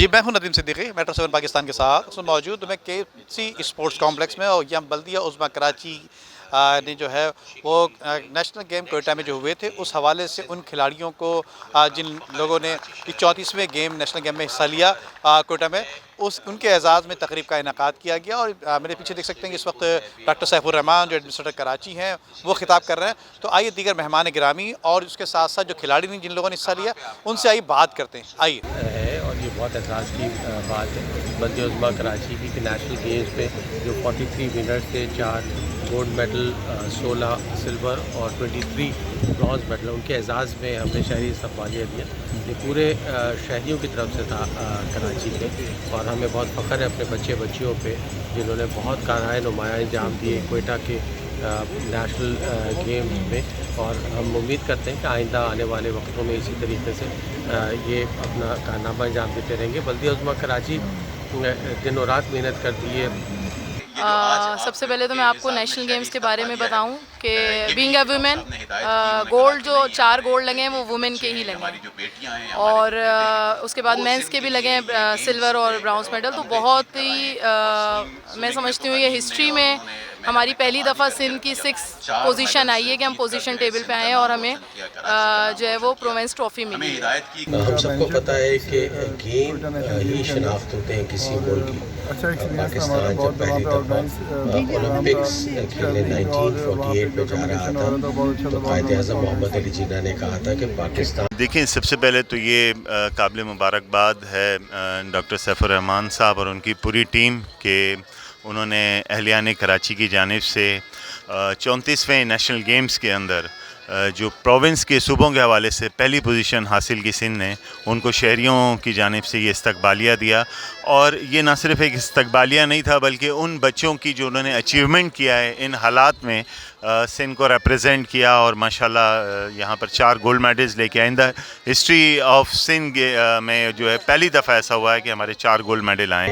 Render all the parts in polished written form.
जी, मैं हूं नदीम सिद्दीकी, मेट्रो 7 पाकिस्तान के साथ मौजूद। मैं KC स्पोर्ट्स कॉम्प्लेक्स में और यहाँ बल्दिया उज़्मा कराची ने जो है वो नेशनल गेम कोयटा में जो हुए थे, उस हवाले से उन खिलाड़ियों को जिन लोगों ने 34वें गेम नेशनल गेम में हिस्सा लिया कोयटा में, उनके एजाज़ में तकरीब का इनेकाद किया गया। और मेरे पीछे देख सकते हैं कि इस वक्त डॉक्टर सैफुर रहमान जो एडमिनिस्ट्रेटर कराची हैं वो खिताब कर रहे हैं। तो आइए दीगर मेहमान गिरामी और उसके साथ साथ जो खिलाड़ी ने जिन लोगों ने हिस्सा लिया उनसे आइए बात करते हैं। आइए। और ये बहुत एतराज़ की बात है बल्दिया उज़्मा कराची की कि नेशनल गेम्स में जो 43 विनर्स थे, 4 गोल्ड मेडल, 16 सिल्वर और 23 ब्रॉन्ज मेडल, उनके एजाज़ में हमने शहरी इस्तक़बालिया दिया। ये पूरे शहरियों की तरफ से था कराची के, और हमें बहुत फ़ख्र है अपने बच्चियों पे जिन्होंने बहुत कारनामे नुमाया अंजाम दिए कोयटा के नेशनल गेम्स में। और हम उम्मीद करते हैं कि आइंदा आने वाले वक्तों में इसी तरीके से ये अपना कारनामा अंजाम देते रहेंगे। बल्दिया उज़्मा कराची दिनों रात मेहनत करती है। सबसे पहले तो मैं आपको नेशनल गेम्स के बारे में बताऊं कि बीइंग अ वुमेन गोल्ड जो 4 गोल्ड लगे हैं वो वुमेन के ही लगे हैं, और उसके बाद मेंस के भी लगे हैं सिल्वर और ब्राउन्स मेडल। तो बहुत ही मैं समझती हूँ ये हिस्ट्री में हमारी पहली दफ़ा सिंध की 6th पोजीशन आई है कि हम पोजीशन टेबल पे आए हैं और हमें जो है वो प्रोविंस ट्रॉफी मिली है। हम सबको पता है कि गेम ही शनाख्त होते हैं किसी मुल्क की। पाकिस्तान जब पहली दफ़ा ओलंपिक्स खेलने 1948 में जा रहा था तो कायद-ए-आज़म मोहम्मद अली जिन्ना ने कहा था कि पाकिस्तान। देखिए, सबसे पहले तो ये काबिल मुबारकबाद है डॉक्टर सैफुर रहमान साहब और उनकी पूरी टीम के उन्होंने अहलियान कराची की जानिब से 34वें नेशनल गेम्स के अंदर जो प्रोविंस के सूबों के हवाले से पहली पोजीशन हासिल की सिंध ने, उनको शहरियों की जानिब से ये इस्तक़बालिया दिया। और ये ना सिर्फ एक इस्तक़बालिया नहीं था बल्कि उन बच्चों की जो उन्होंने अचीवमेंट किया है इन हालात में, सिंध को रिप्रेजेंट किया और माशाल्लाह यहाँ पर 4 गोल्ड मेडल्स लेके आए। In the history of Sindh में जो है पहली दफ़ा ऐसा हुआ है कि हमारे 4 गोल्ड मेडल आए।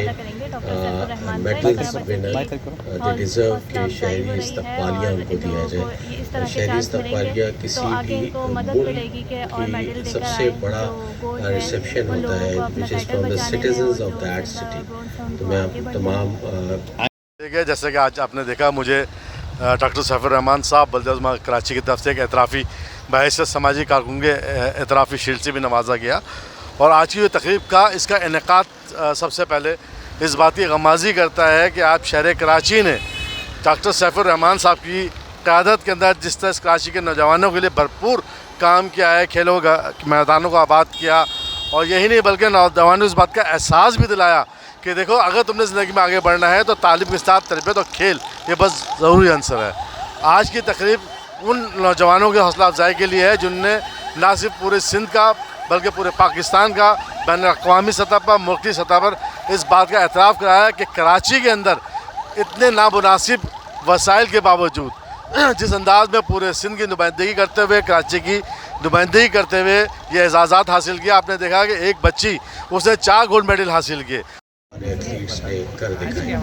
मेडल्स विनर डिज़र्व के शहरी इस्तक़बालिया उनको दिया जाए। शहरी इस्तक़बालिया किसी भी मुल्क की सबसे बड़ा रिसेप्शन होता है which is from the citizens of that city. तो मैं आप तमाम देखिए, जैसे कि आज आपने देखा, मुझे डॉक्टर सैफुर रहमान साहब बल्दिया उज़्मा कराची की तरफ से एक एतराफ़ी बहैसियत समाजी कारकुन के एतराफ़ी शील्ड से भी नवाजा गया। और आज की तकरीब का इसका इनेकाद सबसे पहले इस बात की गमाज़ी करता है कि आप शहर कराची ने डॉक्टर सैफुर रहमान साहब की क़यादत के अंदर जिस तरह कराची के नौजवानों के लिए भरपूर काम किया है, खेलों का मैदानों को आबाद किया, और यही नहीं बल्कि नौजवानों को इस बात का एहसास भी दिलाया कि देखो, अगर तुमने ज़िंदगी में आगे बढ़ना है तो तालीम के साथ तरबियत और खेल ये बस ज़रूरी अंसर है। आज की तकरीब उन नौजवानों के हौसला अफजाई के लिए है जिनने ना सिर्फ पूरे सिंध का बल्कि पूरे पाकिस्तान का बैन-अ-क़वामी सतह पर, मुल्की सतह पर इस बात का एतराफ़ कराया है कि कराची के अंदर इतने नामुनासिब वसाइल के बावजूद जिस अंदाज़ में पूरे सिंध की नुमाइंदगी करते हुए, कराची की नुमाइंदगी करते हुए ये एजाज़ात हासिल किया। आपने देखा कि एक बच्ची, उसने 4 गोल्ड मेडल हासिल किए। एथलीट्स ने कर दिखाया।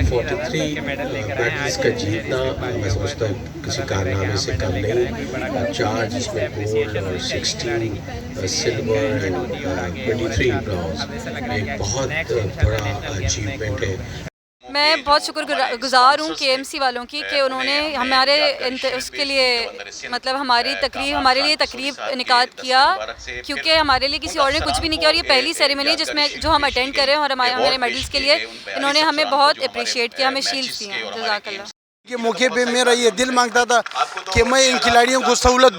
43 मेडल्स का जीतना मैं समझता हूँ किसी कारनामे से कम नहीं। 4 जिसमें गोल्ड और 16 सिल्वर एंड 23 ब्रॉन्ज, एक बहुत बड़ा अचीवमेंट है। मैं बहुत शुक्रगुज़ार हूँ KMC वालों की कि उन्होंने हमारे उसके लिए मतलब हमारे लिए तकरीब इनेकाद किया, क्योंकि हमारे लिए किसी और ने कुछ भी नहीं किया। और ये पहली सेरेमनी जिसमें जो हम अटेंड कर रहे हैं, और हमारे मेडल्स के लिए इन्होंने हमें बहुत अप्रिशिएट किया, हमें शील्ड्स दिए हैं। जज़ाकल्लाह। के मौके पे मेरा ये दिल मांगता था कि मैं इन खिलाड़ियों को सहूलत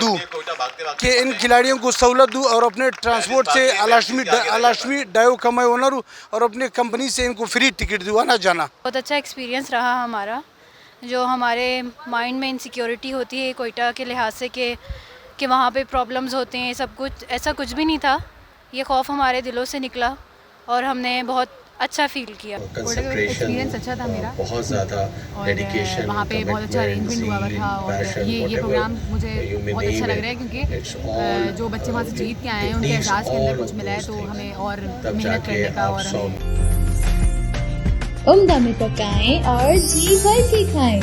दूँ, और अपने ट्रांसपोर्ट से अलाशमी डायो कमाए ओनर और अपने कंपनी से इनको फ्री टिकट दूँ आना जाना। बहुत अच्छा एक्सपीरियंस रहा हमारा। जो हमारे माइंड में इनसिक्योरिटी होती है कोयटा के लिहाज से कि वहाँ पे प्रॉब्लम्स होते हैं, सब कुछ ऐसा कुछ भी नहीं था। ये खौफ हमारे दिलों से निकला और हमने बहुत अच्छा फील किया। एक्सपीरियंस अच्छा था मेरा, बहुत ज़्यादा डेडिकेशन, वहाँ पे बहुत अच्छा अरेंजमेंट हुआ था। और ये प्रोग्राम मुझे बहुत अच्छा लग रहा है क्योंकि जो बच्चे वहाँ से जीत के आए हैं उनके एहसास के अंदर कुछ मिला है, तो हमें और मेहनत करने का। और उम्दा में पकाएं और जी भर के खाएं।